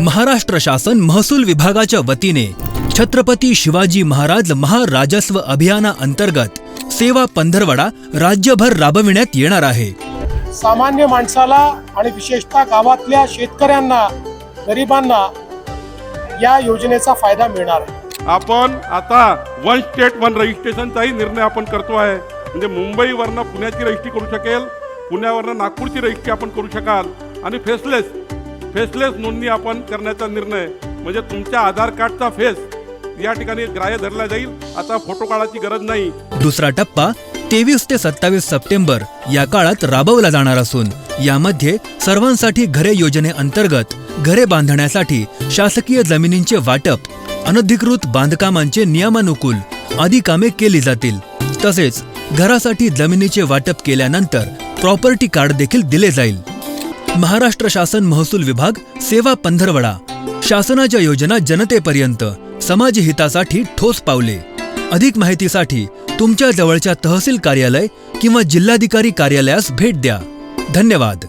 महाराष्ट्र शासन महसूल विभागाच्या वतीने छत्रपती शिवाजी महाराज महाराजस्व अभियाना अंतर्गत सेवा पंधरवडा राज्यभर राबविण्यात येणार आहे। सामान्य माणसाला आणि विशेषतः गावातल्या शेतकऱ्यांना, गरिबांना या योजनेचा फायदा मिळणार आहे। आपण आता वन स्टेट वन रजिस्ट्रेशनचाही निर्णय आपण करतो आहे। म्हणजे मुंबईवरनं पुण्याची रजिस्ट्री करू शकेल, पुण्यावरनं नागपूरची रजिस्ट्री आपण करू शकाल आणि फेसलेस नोंदणी आपण करण्याचा निर्णय, म्हणजे तुमच्या आधार कार्डचा फेस या ठिकाणी ग्राह्य धरला जाईल। आता फोटो काढायची गरज नाही। दुसरा टप्पा 23 ते 27 सप्टेंबर या काळात राबवला जाणार असून यामध्ये सर्वांसाठी घरे योजनेअंतर्गत घरे बांधण्यासाठी शासकीय जमिनींचे वाटप, अनधिकृत बांधकामांचे नियमानुकूल आदी कामे केली जातील। तसेच घरासाठी जमिनीचे वाटप केल्यानंतर प्रॉपर्टी कार्ड देखील दिले जाईल। महाराष्ट्र शासन महसूल विभाग सेवा पंधरवडा, शासनाच्या योजना जनतेपर्यंत, समाजहितासाठी ठोस पावले। अधिक माहितीसाठी तुमच्या जवळच्या तहसील कार्यालय किंवा जिल्हाधिकारी कार्यालयास भेट द्या। धन्यवाद।